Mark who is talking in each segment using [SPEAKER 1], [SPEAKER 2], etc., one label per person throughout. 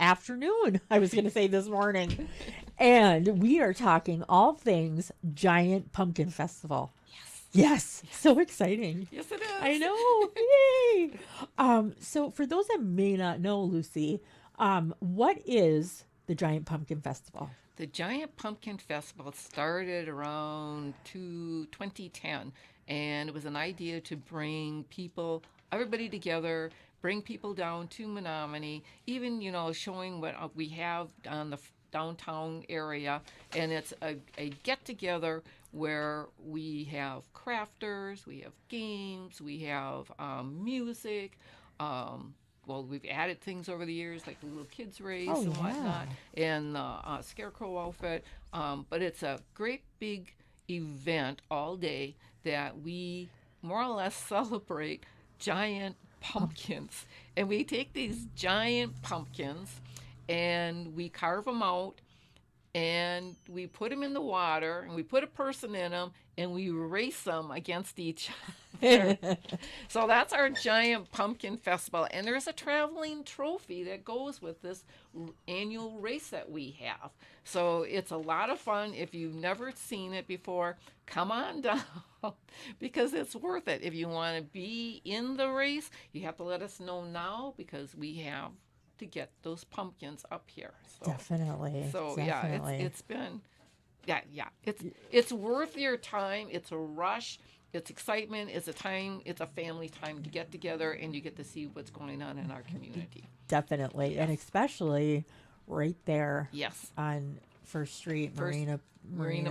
[SPEAKER 1] afternoon. I was going to say this morning. And we are talking all things Giant Pumpkin Festival. Yes, so exciting.
[SPEAKER 2] Yes, it is.
[SPEAKER 1] I know. Yay. So for those that may not know, Lucy, what is the Giant Pumpkin Festival?
[SPEAKER 2] The Giant Pumpkin Festival started around 2010, and it was an idea to bring people, everybody together, bring people down to Menominee, even, showing what we have on the downtown area. And it's a get together where we have crafters, we have games, we have music. Well, we've added things over the years like the little kids race and whatnot, and the scarecrow outfit. But it's a great big event all day that we more or less celebrate giant pumpkins. And we take these giant pumpkins and we carve them out and we put them in the water and we put a person in them and we race them against each other. So that's our Giant Pumpkin Festival. And there's a traveling trophy that goes with this annual race that we have. So it's a lot of fun. If you've never seen it before, come on down because it's worth it. If you want to be in the race, you have to let us know now because we have to get those pumpkins up here. So,
[SPEAKER 1] Definitely.
[SPEAKER 2] Yeah, it's been, it's worth your time. It's a rush. It's excitement. It's a family time to get together and you get to see what's going on in our community.
[SPEAKER 1] Definitely. And especially right there.
[SPEAKER 2] Yes.
[SPEAKER 1] On First Street, Marina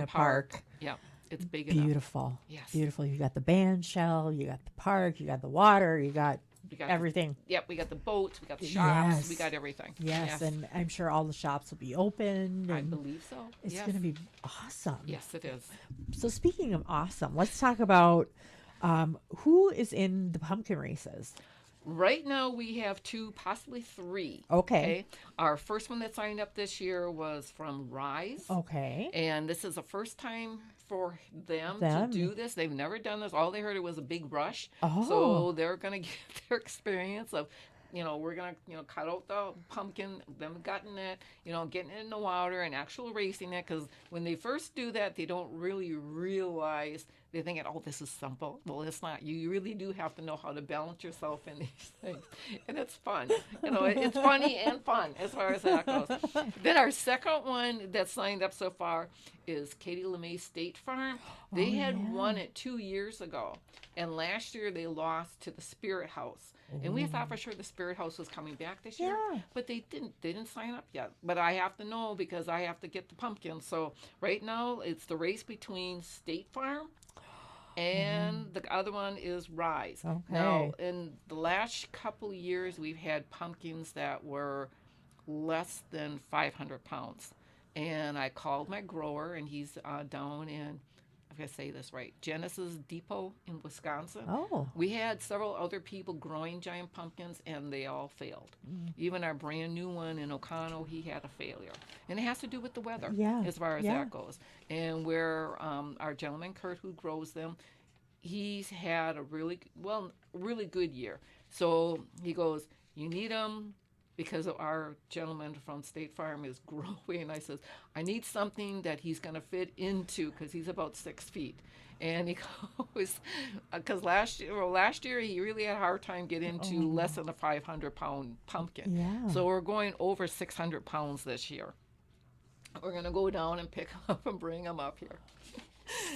[SPEAKER 2] Park. Yeah. It's big enough.
[SPEAKER 1] Beautiful.
[SPEAKER 2] Yes.
[SPEAKER 1] Beautiful. You got the band shell, you got the park, you got the water, you got everything.
[SPEAKER 2] We got the boats, we got the shops,
[SPEAKER 1] Yes.
[SPEAKER 2] we got everything.
[SPEAKER 1] Yes, and I'm sure all the shops will be open.
[SPEAKER 2] I believe so.
[SPEAKER 1] It's going to be awesome.
[SPEAKER 2] Yes, it is.
[SPEAKER 1] So speaking of awesome, let's talk about who is in the pumpkin races.
[SPEAKER 2] Right now we have 2, possibly 3.
[SPEAKER 1] Okay.
[SPEAKER 2] Our first one that signed up this year was from Rise.
[SPEAKER 1] Okay.
[SPEAKER 2] And this is the first time for them to do this. They've never done this. All they heard it was a big rush.
[SPEAKER 1] Oh.
[SPEAKER 2] So they're going to get their experience of, we're going to, cut out the pumpkin, them gotten it, getting it in the water and actual racing it. Because when they first do that, they don't really realize, they're thinking, oh, this is simple. Well, it's not. You really do have to know how to balance yourself in these things. And it's fun. It's funny and fun as far as that goes. Then our second one that signed up so far is Katie LeMay State Farm. They had won it 2 years ago. And last year they lost to the Spirit House. And we thought for sure the Spirit House was coming back this year.
[SPEAKER 1] Yeah.
[SPEAKER 2] But they didn't sign up yet. But I have to know because I have to get the pumpkins. So right now it's the race between State Farm and the other one is Rise.
[SPEAKER 1] Okay.
[SPEAKER 2] Now, in the last couple of years, we've had pumpkins that were less than 500 pounds. And I called my grower, and he's down in, I'm going to say this right, Genesis Depot in Wisconsin.
[SPEAKER 1] Oh.
[SPEAKER 2] We had several other people growing giant pumpkins, and they all failed. Even our brand new one in Oconto, he had a failure. And it has to do with the weather as far as that goes. And where our gentleman, Kurt, who grows them, he's had a really good year. So he goes, you need them because our gentleman from State Farm is growing. And I says, I need something that he's going to fit into because he's about 6 feet. And he goes, because last year he really had a hard time getting into less than a 500-pound pumpkin.
[SPEAKER 1] Yeah.
[SPEAKER 2] So we're going over 600 pounds this year. We're going to go down and pick them up and bring them up here.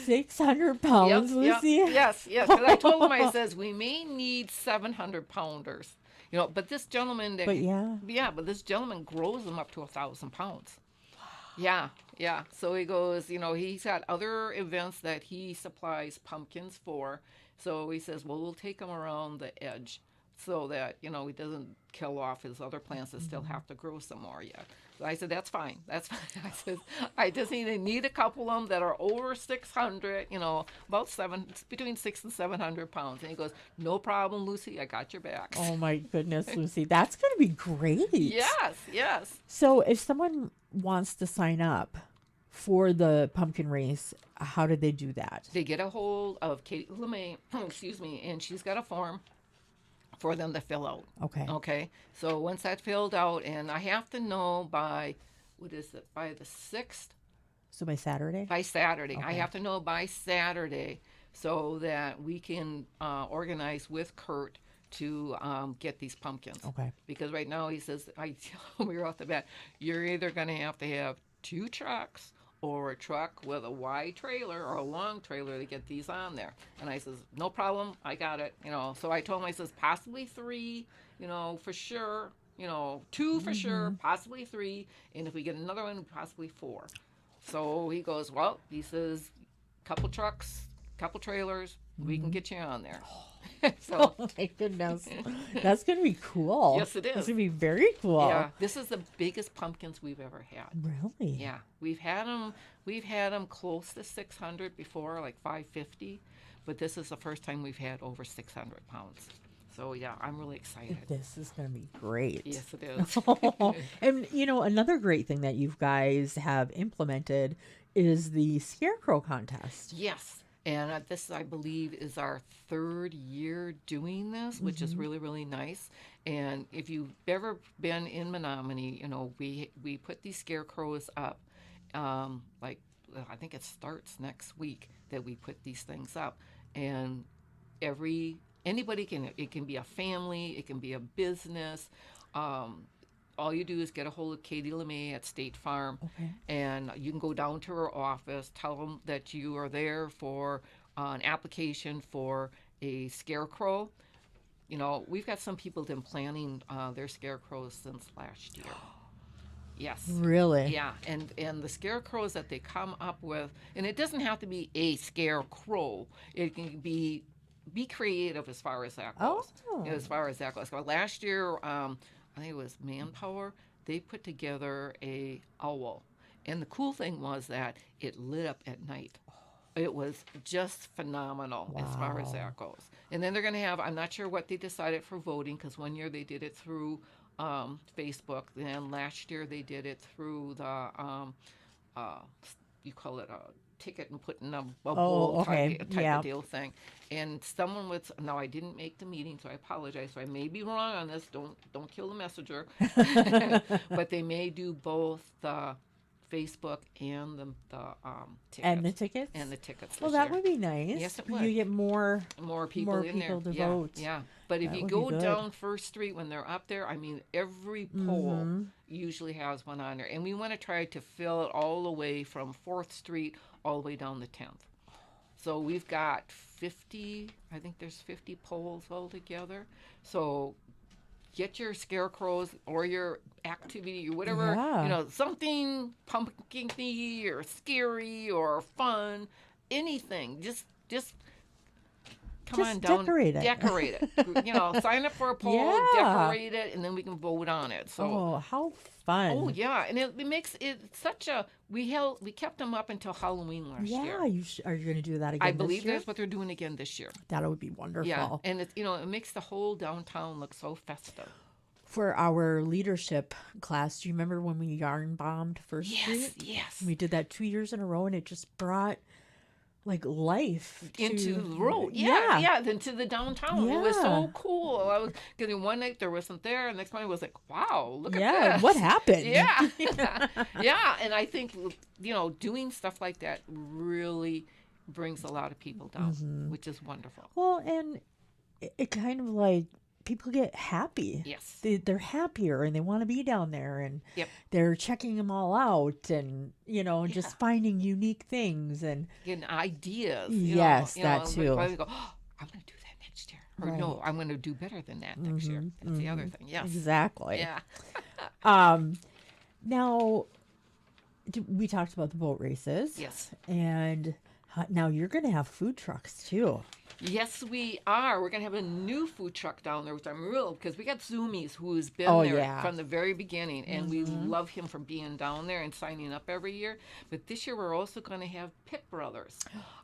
[SPEAKER 1] 600 pounds, Lucy?
[SPEAKER 2] Yes. Because I told him, I says, we may need 700 pounders. But this gentleman, but this gentleman grows them up to 1,000 pounds. Yeah. So he goes, he's got other events that he supplies pumpkins for. So he says, well, we'll take them around the edge so that, he doesn't kill off his other plants that still have to grow some more yet. So I said, that's fine. I said, I just need a couple of them that are over 600, between 600 and 700 pounds. And he goes, no problem, Lucy. I got your back.
[SPEAKER 1] Oh, my goodness, Lucy. That's going to be great.
[SPEAKER 2] Yes.
[SPEAKER 1] So if someone wants to sign up for the pumpkin race, how did they do that?
[SPEAKER 2] They get a hold of Katie LeMay, and she's got a form. for them to fill out.
[SPEAKER 1] Okay.
[SPEAKER 2] Okay. So once that's filled out, and I have to know by, what is it, by the 6th?
[SPEAKER 1] So by Saturday?
[SPEAKER 2] By Saturday. I
[SPEAKER 1] Okay.
[SPEAKER 2] have to know by Saturday so that we can organize with Kurt to get these pumpkins.
[SPEAKER 1] Okay.
[SPEAKER 2] Because right now he says, I tell we were off the bat, you're either going to have 2 trucks or a truck with a wide trailer or a long trailer to get these on there. And I says, no problem, I got it. So I told him, I says, possibly 3, for sure. 2 for sure, possibly 3, and if we get another one, possibly 4. So he goes, well, he says, couple trucks, couple trailers, we can get you on there. So,
[SPEAKER 1] Oh my goodness. That's going to be cool.
[SPEAKER 2] Yes, it is.
[SPEAKER 1] It's going to be very cool.
[SPEAKER 2] yeah, this is the biggest pumpkins we've ever had.
[SPEAKER 1] Really?
[SPEAKER 2] Yeah, we've had them close to 600 before, like 550, but this is the first time we've had over 600 pounds. So yeah, I'm really excited.
[SPEAKER 1] This is going to be great.
[SPEAKER 2] Yes, it is.
[SPEAKER 1] And another great thing that you guys have implemented is the scarecrow contest.
[SPEAKER 2] Yes. And this, I believe, is our 3rd year doing this, which is really, really nice. And if you've ever been in Menominee, we put these scarecrows up. I think it starts next week that we put these things up. And anybody can, it can be a family, it can be a business. All you do is get a hold of Katie LeMay at State Farm,
[SPEAKER 1] Okay.
[SPEAKER 2] and you can go down to her office, tell them that you are there for an application for a scarecrow. We've got some people that have been planning their scarecrows since last year. Yes.
[SPEAKER 1] Really?
[SPEAKER 2] Yeah, and the scarecrows that they come up with, and it doesn't have to be a scarecrow. It can be creative as far as that goes.
[SPEAKER 1] Oh.
[SPEAKER 2] As far as that goes. So last year, I think it was Manpower, they put together a owl. And the cool thing was that it lit up at night. It was just phenomenal as far as that goes. And then they're going to have, I'm not sure what they decided for voting, because one year they did it through Facebook. Then last year they did it through the, you call it a ticket and putting a bowl
[SPEAKER 1] okay.
[SPEAKER 2] type
[SPEAKER 1] Yeah.
[SPEAKER 2] of deal thing. And someone was, now I didn't make the meeting, so I apologize. So I may be wrong on this. Don't kill the messenger. But they may do both the Facebook and the tickets.
[SPEAKER 1] And the tickets?
[SPEAKER 2] And the tickets
[SPEAKER 1] Well,
[SPEAKER 2] this
[SPEAKER 1] that
[SPEAKER 2] year.
[SPEAKER 1] would be nice.
[SPEAKER 2] Yes, it
[SPEAKER 1] You
[SPEAKER 2] would.
[SPEAKER 1] get more
[SPEAKER 2] people
[SPEAKER 1] more
[SPEAKER 2] in
[SPEAKER 1] people
[SPEAKER 2] there.
[SPEAKER 1] to
[SPEAKER 2] Yeah,
[SPEAKER 1] vote.
[SPEAKER 2] yeah. But if
[SPEAKER 1] That
[SPEAKER 2] you
[SPEAKER 1] would
[SPEAKER 2] go
[SPEAKER 1] be good.
[SPEAKER 2] down First Street when they're up there, I mean, every pole usually has one on there. And we want to try to fill it all the way from 4th Street all the way down to 10th. So we've got 50, I think there's 50 poles altogether. So get your scarecrows or your activity or whatever,
[SPEAKER 1] Yeah.
[SPEAKER 2] something pumpkin-y or scary or fun, anything. Just come
[SPEAKER 1] Just
[SPEAKER 2] on down.
[SPEAKER 1] decorate it.
[SPEAKER 2] Decorate it. Sign up for a poll,
[SPEAKER 1] Yeah.
[SPEAKER 2] decorate it, and then we can vote on it. So.
[SPEAKER 1] Oh, how fun.
[SPEAKER 2] Oh yeah, and it makes it such a. We kept them up until Halloween last year.
[SPEAKER 1] Yeah, are you going to do that again
[SPEAKER 2] I
[SPEAKER 1] this
[SPEAKER 2] believe
[SPEAKER 1] year?
[SPEAKER 2] that's what they're doing again this year.
[SPEAKER 1] That would be wonderful.
[SPEAKER 2] Yeah, and it makes the whole downtown look so festive.
[SPEAKER 1] For our leadership class, do you remember when we yarn bombed First Street?
[SPEAKER 2] Yes.
[SPEAKER 1] We did that 2 years in a row, and it just brought life
[SPEAKER 2] Into
[SPEAKER 1] to
[SPEAKER 2] the road, into the downtown. It was so cool. I was getting one night there wasn't there, and next morning I was like, "Wow, look at this!
[SPEAKER 1] What happened?"
[SPEAKER 2] Yeah, yeah. And I think doing stuff like that really brings a lot of people down, which is wonderful.
[SPEAKER 1] Well, and it kind of like people get happy.
[SPEAKER 2] Yes.
[SPEAKER 1] They're happier and they want to be down there, and
[SPEAKER 2] Yep.
[SPEAKER 1] they're checking them all out, and just finding unique things and
[SPEAKER 2] Getting ideas.
[SPEAKER 1] Yes, that
[SPEAKER 2] and
[SPEAKER 1] too.
[SPEAKER 2] I go, oh, I'm going to do that next year. Or no, I'm going to do better than that next year. That's the other thing. Yes.
[SPEAKER 1] exactly.
[SPEAKER 2] Yeah.
[SPEAKER 1] Now, we talked about the boat races.
[SPEAKER 2] Yes.
[SPEAKER 1] And now you're going to have food trucks too.
[SPEAKER 2] Yes, we are. We're going to have a new food truck down there, which I'm real, because we got Zoomies who's been there
[SPEAKER 1] yeah.
[SPEAKER 2] from the very beginning, and we love him for being down there and signing up every year. But this year we're also going to have Pitt Brothers.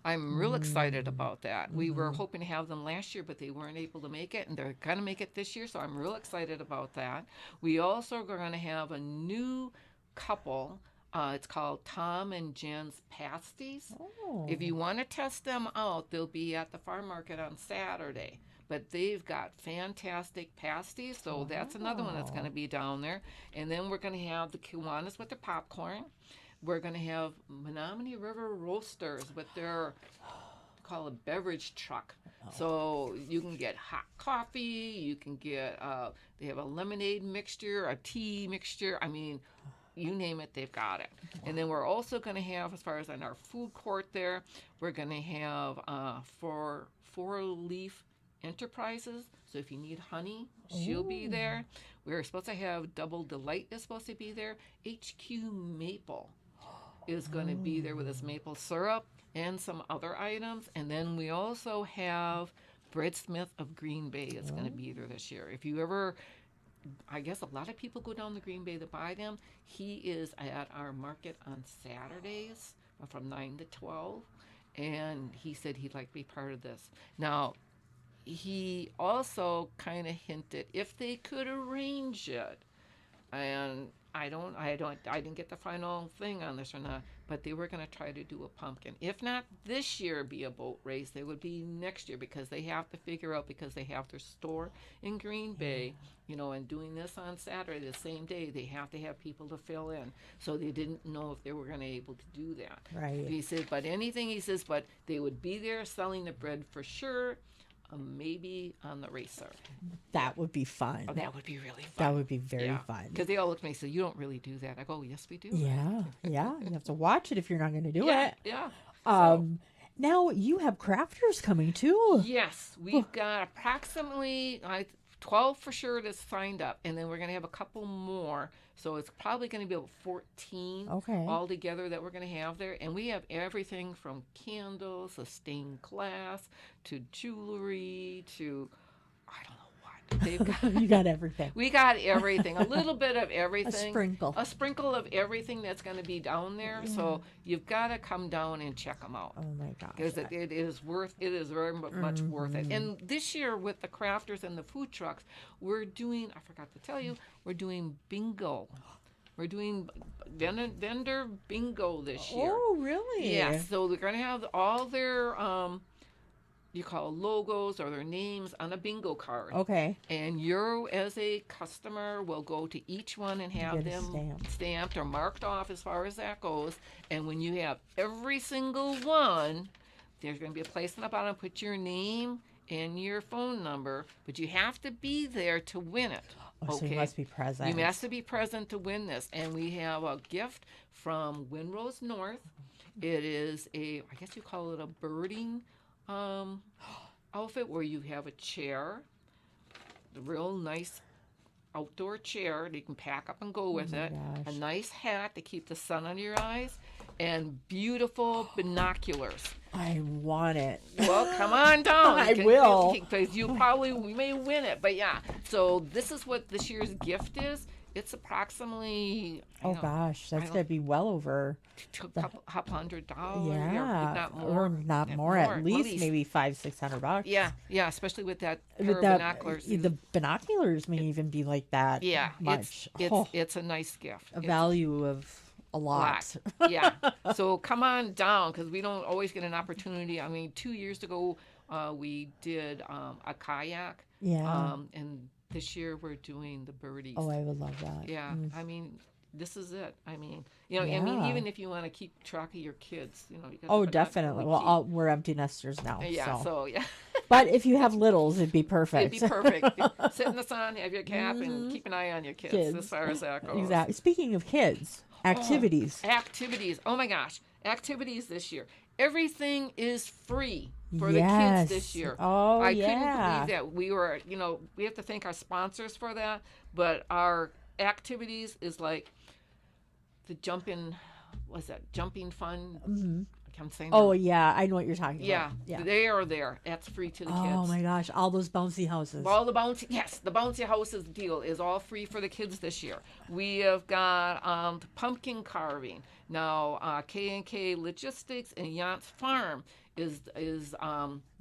[SPEAKER 2] I'm real excited about that. We were hoping to have them last year, but they weren't able to make it, and they're going to make it this year, so I'm real excited about that. We also are going to have a new couple. It's called Tom and Jen's Pasties.
[SPEAKER 1] Oh.
[SPEAKER 2] If you want to test them out, they'll be at the farm market on Saturday. but they've got fantastic pasties, so that's another one that's going to be down there. And then we're going to have the Kiwanis with their popcorn. We're going to have Menominee River Roasters with their call a beverage truck. So you can get hot coffee, you can get they have a lemonade mixture, a tea mixture. I mean, you name it, they've got it. And then we're also going to have, as far as in our food court there, we're going to have Four Leaf Enterprises. So if you need honey, she'll be there. We're supposed to have Double Delight is supposed to be there. HQ Maple is going to be there with its maple syrup and some other items. And then we also have Breadsmith of Green Bay is going to be there this year. If you ever, I guess a lot of people go down to Green Bay to buy them. He is at our market on Saturdays from 9 to 12. And he said he'd like to be part of this. Now, he also kind of hinted if they could arrange it, and I didn't get the final thing on this or not, but they were going to try to do a pumpkin. If not this year be a boat race, they would be next year, because they have to figure out, because they have their store in Green Bay, and doing this on Saturday, the same day, they have to have people to fill in. So they didn't know if they were going to be able to do that.
[SPEAKER 1] Right.
[SPEAKER 2] He said, but they would be there selling the bread for sure. Maybe on the racer.
[SPEAKER 1] That would be fun.
[SPEAKER 2] Oh, that would be really fun.
[SPEAKER 1] That would be very fun.
[SPEAKER 2] Because they all look at me and say, you don't really do that. I go, yes, we do.
[SPEAKER 1] Yeah. You have to watch it if you're not going to do it.
[SPEAKER 2] Yeah.
[SPEAKER 1] Now you have crafters coming too.
[SPEAKER 2] Yes. We've got approximately 12 for sure that's signed up. And then we're going to have a couple more. So it's probably going to be about 14 altogether that we're going to have there. And we have everything from candles to stained glass to jewelry to, I don't know what. They've got,
[SPEAKER 1] you got everything.
[SPEAKER 2] We got everything. A little bit of everything.
[SPEAKER 1] A sprinkle
[SPEAKER 2] of everything that's going to be down there. So you've got to come down and check them out.
[SPEAKER 1] Oh my gosh.
[SPEAKER 2] Because it is very much worth it. And this year with the crafters and the food trucks, we're doing, I forgot to tell you, we're doing bingo. We're doing vendor bingo this year.
[SPEAKER 1] Oh, really?
[SPEAKER 2] Yeah. So they're going to have all their you call logos or their names on a bingo card.
[SPEAKER 1] Okay.
[SPEAKER 2] And you, as a customer, will go to each one and have them stamped or marked off as far as that goes. And when you have every single one, there's going to be a place on the bottom, put your name and your phone number, but you have to be there to win it.
[SPEAKER 1] Oh, so you must be present.
[SPEAKER 2] You must be present to win this. And we have a gift from Windrose North. It is I guess you call it a birding outfit, where you have a chair, a real nice outdoor chair that you can pack up and go with it, a nice hat to keep the sun on your eyes, and beautiful binoculars.
[SPEAKER 1] I want it.
[SPEAKER 2] Well, come on down.
[SPEAKER 1] I will.
[SPEAKER 2] Because we may win it. But yeah, so this is what this year's gift is. It's approximately,
[SPEAKER 1] gosh, that's going to be well over
[SPEAKER 2] $200, if not more.
[SPEAKER 1] Or not more, at least maybe $500-$600.
[SPEAKER 2] Yeah, especially with that pair of binoculars.
[SPEAKER 1] The binoculars may even be like that.
[SPEAKER 2] Yeah,
[SPEAKER 1] much.
[SPEAKER 2] It's a nice gift.
[SPEAKER 1] A value of a lot.
[SPEAKER 2] Yeah. So come on down, because we don't always get an opportunity. I mean, 2 years ago, we did a kayak.
[SPEAKER 1] Yeah.
[SPEAKER 2] And this year we're doing the birdies.
[SPEAKER 1] Oh, I would love that.
[SPEAKER 2] Yeah. I mean, this is it. I mean, even if you want to keep track of your kids, you
[SPEAKER 1] definitely. Well, we're empty nesters now.
[SPEAKER 2] Yeah. So yeah.
[SPEAKER 1] But if you have littles, it'd be perfect.
[SPEAKER 2] It'd be perfect. Sit in the sun, have your cap, and keep an eye on your kids as far as that goes.
[SPEAKER 1] Exactly. Speaking of kids, activities.
[SPEAKER 2] Activities. Oh my gosh. Activities this year. Everything is free for the kids this year.
[SPEAKER 1] Oh,
[SPEAKER 2] I couldn't believe that. We were, we have to thank our sponsors for that, but our activities is like the jumping fun?
[SPEAKER 1] Mm-hmm.
[SPEAKER 2] I'm saying
[SPEAKER 1] yeah, I know what you're talking about.
[SPEAKER 2] Yeah, they are there. That's free to the kids.
[SPEAKER 1] Oh my gosh, all those bouncy houses.
[SPEAKER 2] All the bouncy houses deal is all free for the kids this year. We have got pumpkin carving. Now, K&K Logistics and Yance Farm is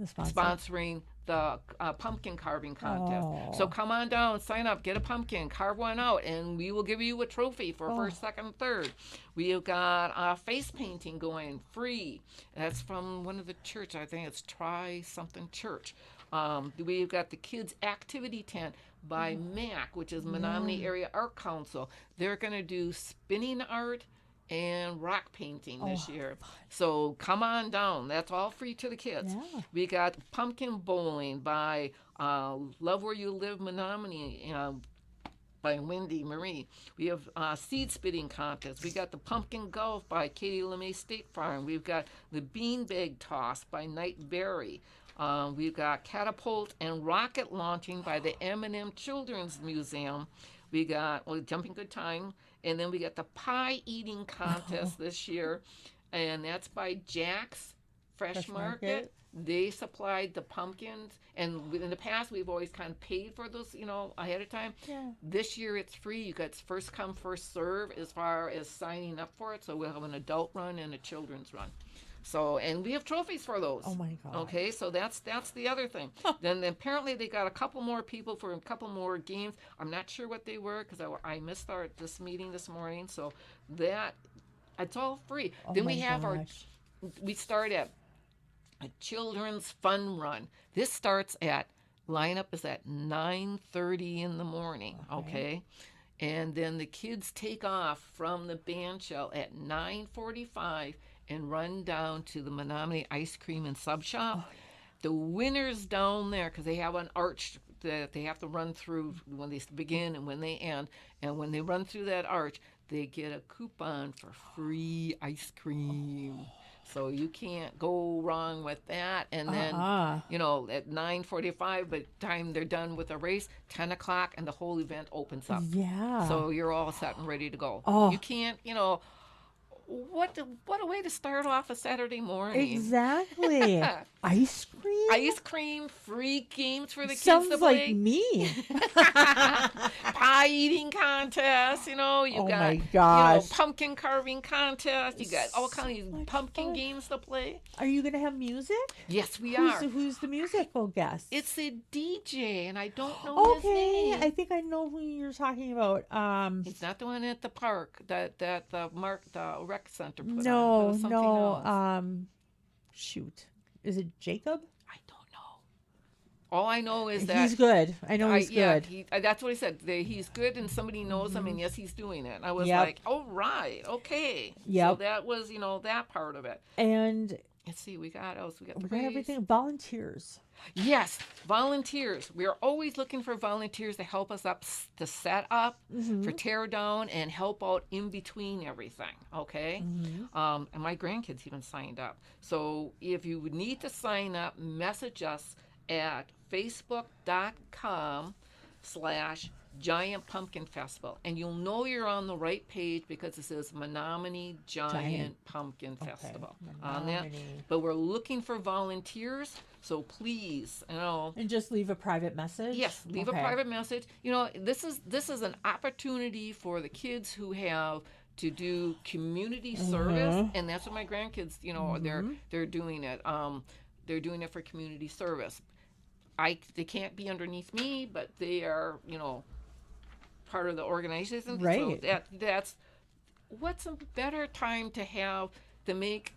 [SPEAKER 2] sponsoring the pumpkin carving contest. So come on down, sign up, get a pumpkin, carve one out, and we will give you a trophy for first, second, third. We have got face painting going free. That's from one of the church. I think it's Try Something Church. We've got the Kids Activity Tent by MAC, which is Menominee Area Art Council. They're going to do spinning art and rock painting this year. So come on down. That's all free to the kids.
[SPEAKER 1] Yeah.
[SPEAKER 2] We got pumpkin bowling by Love Where You Live Menominee by Wendy Marie. We have seed spitting contest. We got the pumpkin golf by Katie LeMay State Farm. We've got the beanbag toss by Knight Berry. We've got catapult and rocket launching by the M&M Children's Museum. We got Jumping Good Time. And then we got the pie eating contest this year. And that's by Jack's Fresh Market. They supplied the pumpkins. And in the past, we've always kind of paid for those, ahead of time.
[SPEAKER 1] Yeah.
[SPEAKER 2] This year, it's free. You got first come, first serve as far as signing up for it. So we'll have an adult run and a children's run. So, and we have trophies for those.
[SPEAKER 1] Oh my God.
[SPEAKER 2] Okay, so that's the other thing. Then apparently they got a couple more people for a couple more games. I'm not sure what they were because I missed this meeting this morning. So it's all free.
[SPEAKER 1] Oh
[SPEAKER 2] then
[SPEAKER 1] my
[SPEAKER 2] we have
[SPEAKER 1] gosh.
[SPEAKER 2] we start at a children's fun run. This lineup is at 9:30 in the morning. Okay. And then the kids take off from the band shell at 9:45 and run down to the Menominee Ice Cream and Sub Shop. The winners down there, because they have an arch that they have to run through when they begin and when they end. And when they run through that arch, they get a coupon for free ice cream. So you can't go wrong with that. And then, at 9:45, by the time they're done with the race, 10 o'clock, and the whole event opens up.
[SPEAKER 1] Yeah.
[SPEAKER 2] So you're all set and ready to go.
[SPEAKER 1] Oh.
[SPEAKER 2] You can't, what a way to start off a Saturday morning.
[SPEAKER 1] Exactly. Ice cream?
[SPEAKER 2] Ice cream, free games for the kids
[SPEAKER 1] Sounds
[SPEAKER 2] to play.
[SPEAKER 1] like me.
[SPEAKER 2] Pie eating contest, you got
[SPEAKER 1] my gosh.
[SPEAKER 2] pumpkin carving contest. You got all kinds of
[SPEAKER 1] much
[SPEAKER 2] pumpkin
[SPEAKER 1] fun.
[SPEAKER 2] games to play.
[SPEAKER 1] Are you going to have music?
[SPEAKER 2] Yes, we are.
[SPEAKER 1] Who's the musical guest?
[SPEAKER 2] It's a DJ, and I don't know his
[SPEAKER 1] Okay,
[SPEAKER 2] name.
[SPEAKER 1] I think I know who you're talking about.
[SPEAKER 2] It's not the one at the park that the rec center put on. It
[SPEAKER 1] No,
[SPEAKER 2] was something else.
[SPEAKER 1] shoot. Is it Jacob?
[SPEAKER 2] I don't know. All I know is that
[SPEAKER 1] He's good. I know he's good.
[SPEAKER 2] That's what he said. He's good, and somebody knows him, and yes, he's doing it. I was
[SPEAKER 1] Yep.
[SPEAKER 2] like, oh, right, okay.
[SPEAKER 1] Yep.
[SPEAKER 2] So that was, that part of it.
[SPEAKER 1] And
[SPEAKER 2] Let's see, we got the
[SPEAKER 1] we got
[SPEAKER 2] praise.
[SPEAKER 1] everything. Volunteers.
[SPEAKER 2] Yes, volunteers. We are always looking for volunteers to help us to set up, for tear down, and help out in between everything. Okay, and my grandkids even signed up. So if you would need to sign up, message us at facebook.com/Giant Pumpkin Festival, and you'll know you're on the right page because it says Menominee Giant Pumpkin Festival on that.
[SPEAKER 1] Menominee.
[SPEAKER 2] But we're looking for volunteers, so please,
[SPEAKER 1] And just leave a private message?
[SPEAKER 2] yes, leave a private message. This is an opportunity for the kids who have to do community service, and that's what my grandkids, they're doing it. They're doing it for community service. They can't be underneath me, but they are, part of the organization.
[SPEAKER 1] Right.
[SPEAKER 2] So that's what's a better time to have to make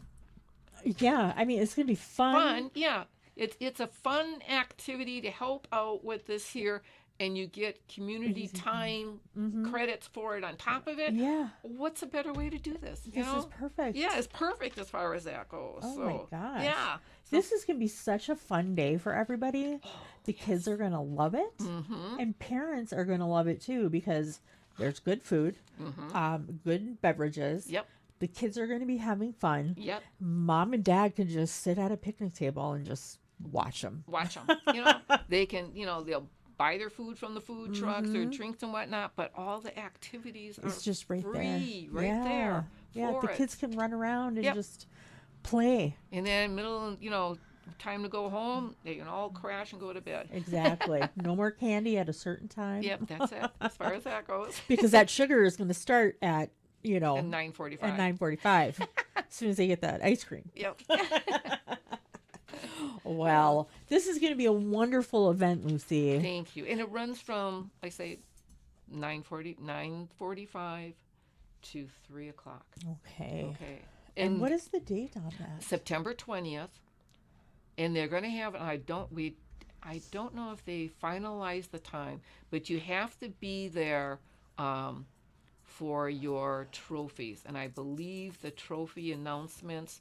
[SPEAKER 1] Yeah, I mean, it's going to be
[SPEAKER 2] fun. Yeah, it's a fun activity to help out with this here, and you get community time credits for it on top of it.
[SPEAKER 1] Yeah.
[SPEAKER 2] What's a better way to do this?
[SPEAKER 1] This is perfect.
[SPEAKER 2] Yeah, it's perfect as far as that goes.
[SPEAKER 1] Oh
[SPEAKER 2] so,
[SPEAKER 1] my gosh.
[SPEAKER 2] Yeah.
[SPEAKER 1] This is going to be such a fun day for everybody. The kids are going to love it. And parents are going to love it too because there's good food, good beverages.
[SPEAKER 2] Yep.
[SPEAKER 1] The kids are going to be having fun.
[SPEAKER 2] Yep.
[SPEAKER 1] Mom and dad can just sit at a picnic table and just watch them.
[SPEAKER 2] Watch them. They can, they'll buy their food from the food trucks, their drinks and whatnot, but all the activities are
[SPEAKER 1] It's just right
[SPEAKER 2] free,
[SPEAKER 1] there.
[SPEAKER 2] right there.
[SPEAKER 1] Yeah,
[SPEAKER 2] for
[SPEAKER 1] the
[SPEAKER 2] it.
[SPEAKER 1] kids can run around and
[SPEAKER 2] Yep.
[SPEAKER 1] just play.
[SPEAKER 2] And then time to go home, they can all crash and go to bed.
[SPEAKER 1] Exactly. No more candy at a certain time.
[SPEAKER 2] Yep, that's it, as far as that goes.
[SPEAKER 1] Because that sugar is going to start at,
[SPEAKER 2] At 9:45.
[SPEAKER 1] at 9:45 as soon as they get that ice cream.
[SPEAKER 2] Yep.
[SPEAKER 1] Well, this is going to be a wonderful event, Lucy.
[SPEAKER 2] Thank you. And it runs from, I say, 9:45 to 3 o'clock.
[SPEAKER 1] Okay.
[SPEAKER 2] Okay.
[SPEAKER 1] And what is the date on that?
[SPEAKER 2] September 20th. And they're going to have, I don't know if they finalized the time, but you have to be there for your trophies. And I believe the trophy announcements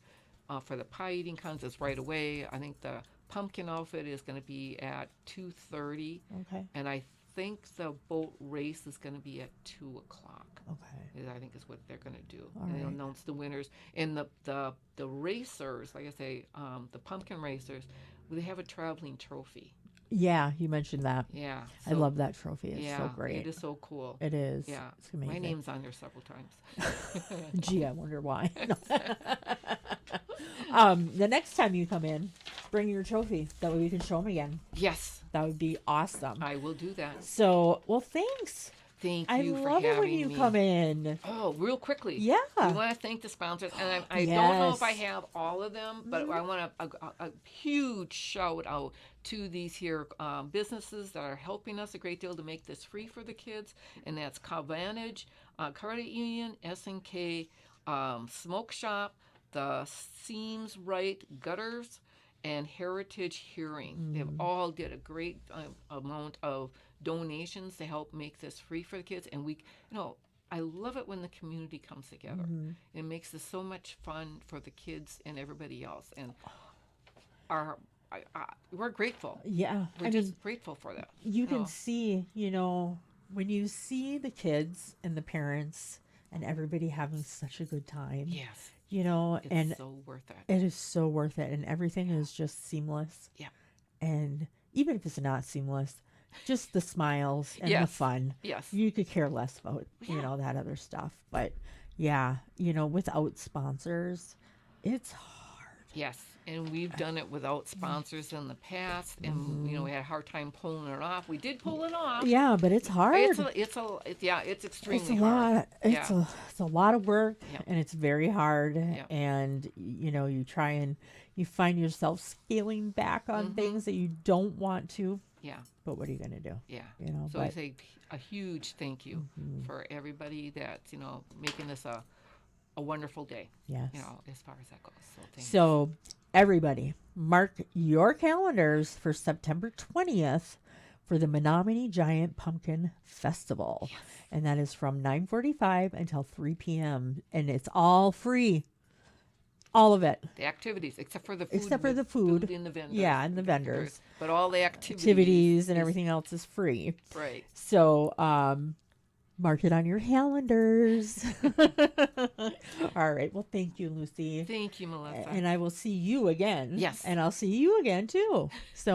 [SPEAKER 2] for the pie eating contests right away. I think the pumpkin outfit is going to be at 2:30,
[SPEAKER 1] Okay.
[SPEAKER 2] and I think the boat race is going to be at 2 o'clock.
[SPEAKER 1] Okay.
[SPEAKER 2] I think is what they're going to do.
[SPEAKER 1] All
[SPEAKER 2] And they'll
[SPEAKER 1] right.
[SPEAKER 2] announce the winners. And the racers, like I say, the pumpkin racers, they have a traveling trophy.
[SPEAKER 1] Yeah, you mentioned that.
[SPEAKER 2] Yeah,
[SPEAKER 1] I
[SPEAKER 2] so-
[SPEAKER 1] love that trophy. It's
[SPEAKER 2] yeah,
[SPEAKER 1] so great.
[SPEAKER 2] it is so cool.
[SPEAKER 1] It is.
[SPEAKER 2] Yeah,
[SPEAKER 1] It's amazing.
[SPEAKER 2] my name's on there several times.
[SPEAKER 1] Gee, I wonder why. The next time you come in, bring your trophy. That way you can show them again.
[SPEAKER 2] Yes,
[SPEAKER 1] That would be awesome.
[SPEAKER 2] I will do that.
[SPEAKER 1] So, well, thanks.
[SPEAKER 2] Thank
[SPEAKER 1] I
[SPEAKER 2] you for
[SPEAKER 1] love it
[SPEAKER 2] having
[SPEAKER 1] when you
[SPEAKER 2] me.
[SPEAKER 1] come in.
[SPEAKER 2] Oh, real quickly.
[SPEAKER 1] Yeah.
[SPEAKER 2] We want to thank the sponsors, and I don't know if I
[SPEAKER 1] Yes.
[SPEAKER 2] have all of them, but I want a huge shout out to these here businesses that are helping us a great deal to make this free for the kids, and that's Calvantage, Credit Union, S&K, Smoke Shop, the Seems Right Gutters, and Heritage Hearing. They've all did a great amount of donations to help make this free for the kids, and I love it when the community comes together. It makes this so much fun for the kids and everybody else, and we're grateful.
[SPEAKER 1] Yeah.
[SPEAKER 2] We're just grateful for that.
[SPEAKER 1] You can
[SPEAKER 2] know.
[SPEAKER 1] see, when you see the kids and the parents and everybody having such a good time,
[SPEAKER 2] Yes, it's
[SPEAKER 1] and
[SPEAKER 2] so worth it.
[SPEAKER 1] it is so worth it. And everything is just seamless.
[SPEAKER 2] Yeah.
[SPEAKER 1] And even if it's not seamless, just the smiles and the
[SPEAKER 2] Yes.
[SPEAKER 1] fun.
[SPEAKER 2] Yes.
[SPEAKER 1] You could care less about, that other stuff. But yeah, without sponsors, it's hard.
[SPEAKER 2] Yes, and we've done it without sponsors in the past, and we had a hard time pulling it off. We did pull it off.
[SPEAKER 1] Yeah, but it's hard.
[SPEAKER 2] It's extremely
[SPEAKER 1] It's a
[SPEAKER 2] hard.
[SPEAKER 1] lot. It's a lot of work,
[SPEAKER 2] Yep.
[SPEAKER 1] and it's very hard.
[SPEAKER 2] Yep.
[SPEAKER 1] And you try and you find yourself scaling back on things that you don't want to.
[SPEAKER 2] Yeah,
[SPEAKER 1] But what are you going to do?
[SPEAKER 2] yeah. So
[SPEAKER 1] but
[SPEAKER 2] I say a huge thank you for everybody that's making this a wonderful day.
[SPEAKER 1] Yes.
[SPEAKER 2] As far as that goes. So thank you.
[SPEAKER 1] So everybody, mark your calendars for September 20th for the Menominee Giant Pumpkin Festival.
[SPEAKER 2] Yes.
[SPEAKER 1] And that is from 9:45 until 3 p.m. And it's all free. All of it.
[SPEAKER 2] The activities, except for the food.
[SPEAKER 1] Except for the food.
[SPEAKER 2] in the vendors.
[SPEAKER 1] Yeah, and the vendors.
[SPEAKER 2] But all the activities.
[SPEAKER 1] Activities and
[SPEAKER 2] is-
[SPEAKER 1] everything else is free.
[SPEAKER 2] Right.
[SPEAKER 1] So, mark it on your calendars. All right. Well, thank you, Lucy.
[SPEAKER 2] Thank you, Melissa.
[SPEAKER 1] And I will see you again.
[SPEAKER 2] Yes.
[SPEAKER 1] And I'll see you again, too. So.